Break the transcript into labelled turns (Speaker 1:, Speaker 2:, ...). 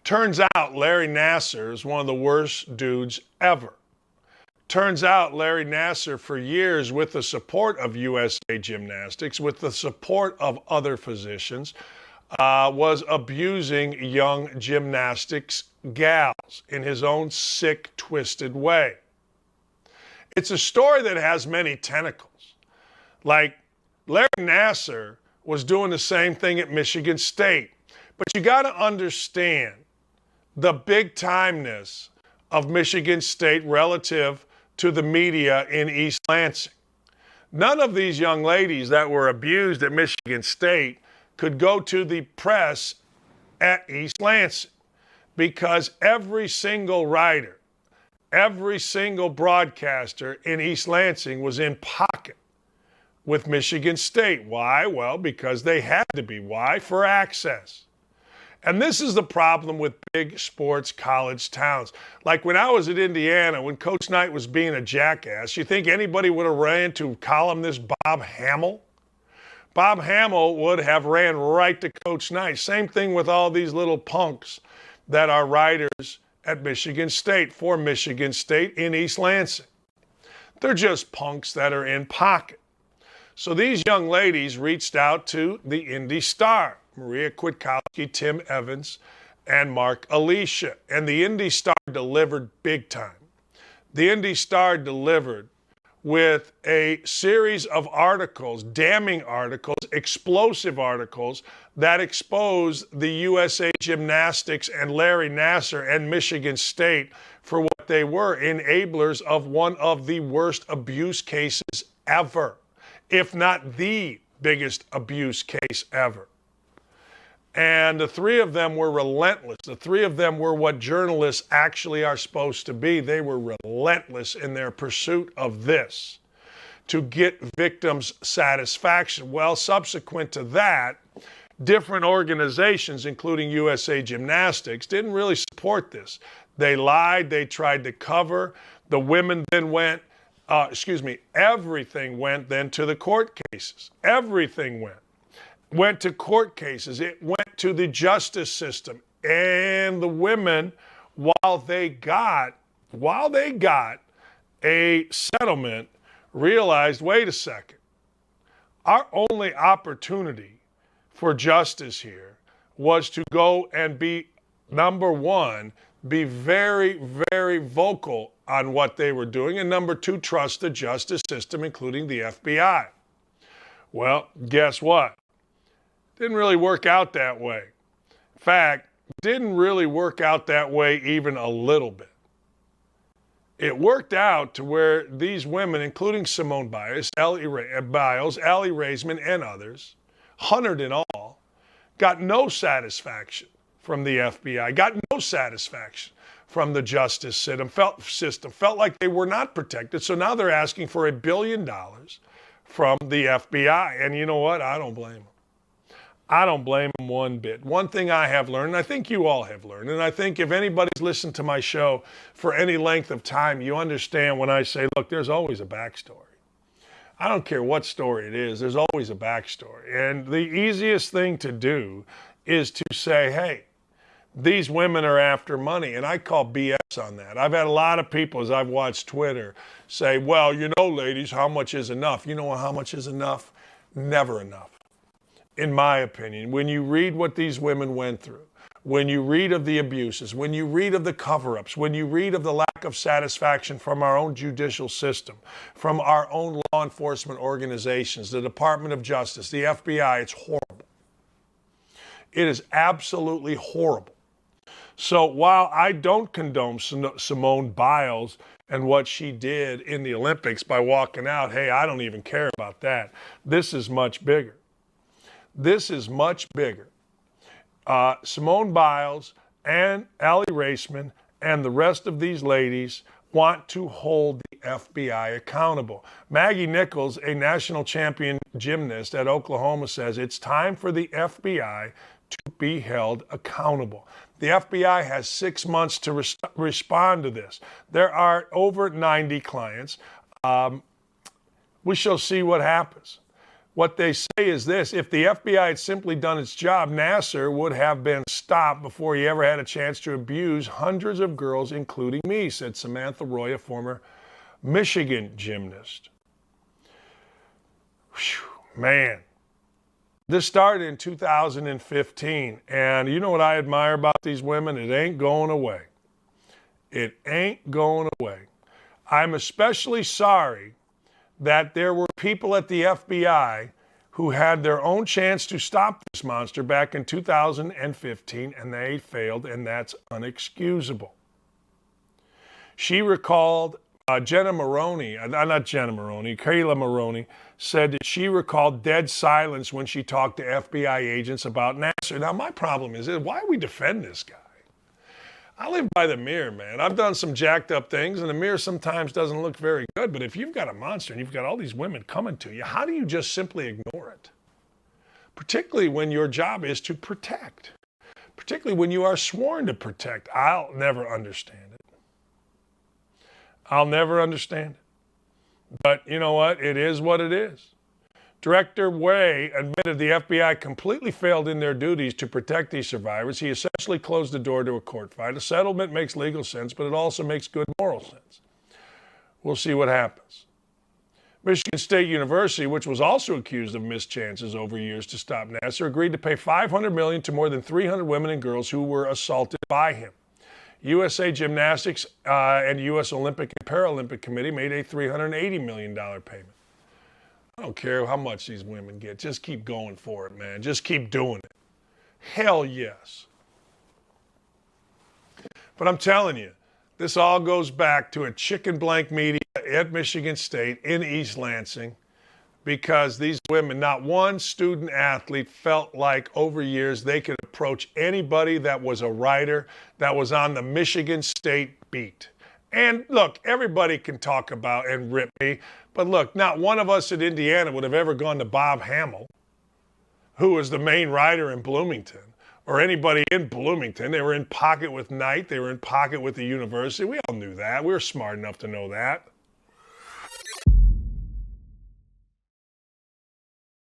Speaker 1: Turns out Larry Nassar is one of the worst dudes ever. Turns out Larry Nassar, for years, with the support of USA Gymnastics, with the support of other physicians, was abusing young gymnastics gals in his own sick, twisted way. It's a story that has many tentacles. Like, Larry Nassar was doing the same thing at Michigan State. But you got to understand the big-timeness of Michigan State relative to the media in East Lansing. None of these young ladies that were abused at Michigan State could go to the press at East Lansing because every single writer, every single broadcaster in East Lansing was in pocket with Michigan State. Why? Well, because they had to be. Why? For access. And this is the problem with big sports college towns. Like when I was at Indiana, when Coach Knight was being a jackass, you think anybody would have ran to columnist Bob Hamill? Bob Hamill would have ran right to Coach Knight. Same thing with all these little punks that are writers at Michigan State, for Michigan State in East Lansing. They're just punks that are in pocket. So these young ladies reached out to the Indy Star, Maria Kwiatkowski, Tim Evans, and Mark Alicia. And the Indy Star delivered big time. The Indy Star delivered with a series of articles, damning articles, explosive articles that exposed the USA Gymnastics and Larry Nassar and Michigan State for what they were, enablers of one of the worst abuse cases ever, if not the biggest abuse case ever. And the three of them were relentless. The three of them were what journalists actually are supposed to be. They were relentless in their pursuit of this, to get victims satisfaction. Well, subsequent to that, different organizations, including USA Gymnastics, didn't really support this. They lied. They tried to cover. The women then went, everything went then to the court cases. Everything went to court cases. It went to the justice system. And the women, while they got a settlement, realized, wait a second, our only opportunity for justice here was to go and be, number one, be very, very vocal on what they were doing, and number two, trust the justice system, including the FBI. Well, guess what? Didn't really work out that way. In fact, didn't really work out that way even a little bit. It worked out to where these women, including Simone Biles, Aly Raisman, and others, 100 in all, got no satisfaction from the FBI, got no satisfaction from the justice system, felt like they were not protected. So now they're asking for $1 billion from the FBI. And you know what? I don't blame them. I don't blame them one bit. One thing I have learned, and I think you all have learned, and I think if anybody's listened to my show for any length of time, you understand when I say, look, there's always a backstory. I don't care what story it is, there's always a backstory. And the easiest thing to do is to say, hey, these women are after money, and I call BS on that. I've had a lot of people, as I've watched Twitter, say, well, you know, ladies, how much is enough? You know how much is enough? Never enough. In my opinion, when you read what these women went through, when you read of the abuses, when you read of the cover-ups, when you read of the lack of satisfaction from our own judicial system, from our own law enforcement organizations, the Department of Justice, the FBI, it's horrible. It is absolutely horrible. So while I don't condone Simone Biles and what she did in the Olympics by walking out, hey, I don't even care about that. This is much bigger. This is much bigger. Simone Biles and Aly Raisman and the rest of these ladies want to hold the FBI accountable. Maggie Nichols, a national champion gymnast at Oklahoma, says it's time for the FBI to be held accountable. The FBI has 6 months to respond to this. There are over 90 clients. We shall see what happens. What they say is this: if the FBI had simply done its job, Nassar would have been stopped before he ever had a chance to abuse hundreds of girls, including me, said Samantha Roy, a former Michigan gymnast. Whew, man. This started in 2015, and you know what I admire about these women? It ain't going away. It ain't going away. I'm especially sorry that there were people at the FBI who had their own chance to stop this monster back in 2015, and they failed, and that's unexcusable. She recalled Kayla Maroney said that she recalled dead silence when she talked to FBI agents about Nassar. Now, my problem is, why do we defend this guy? I live by the mirror, man. I've done some jacked up things, and the mirror sometimes doesn't look very good. But if you've got a monster and you've got all these women coming to you, how do you just simply ignore it? Particularly when your job is to protect. Particularly when you are sworn to protect. I'll never understand it. I'll never understand it. But you know what? It is what it is. Director Way admitted the FBI completely failed in their duties to protect these survivors. He essentially closed the door to a court fight. A settlement makes legal sense, but it also makes good moral sense. We'll see what happens. Michigan State University, which was also accused of missed chances over years to stop Nassar, agreed to pay $500 million to more than 300 women and girls who were assaulted by him. USA Gymnastics and U.S. Olympic and Paralympic Committee made a $380 million payment. I don't care how much these women get. Just keep going for it, man. Just keep doing it. Hell yes. But I'm telling you, this all goes back to a chicken blank media at Michigan State in East Lansing, because these women, not one student athlete felt like over years they could approach anybody that was a writer that was on the Michigan State beat. And look, everybody can talk about and rip me, but look, not one of us at Indiana would have ever gone to Bob Hamill, who was the main writer in Bloomington, or anybody in Bloomington. They were in pocket with Knight. They were in pocket with the university. We all knew that. We were smart enough to know that.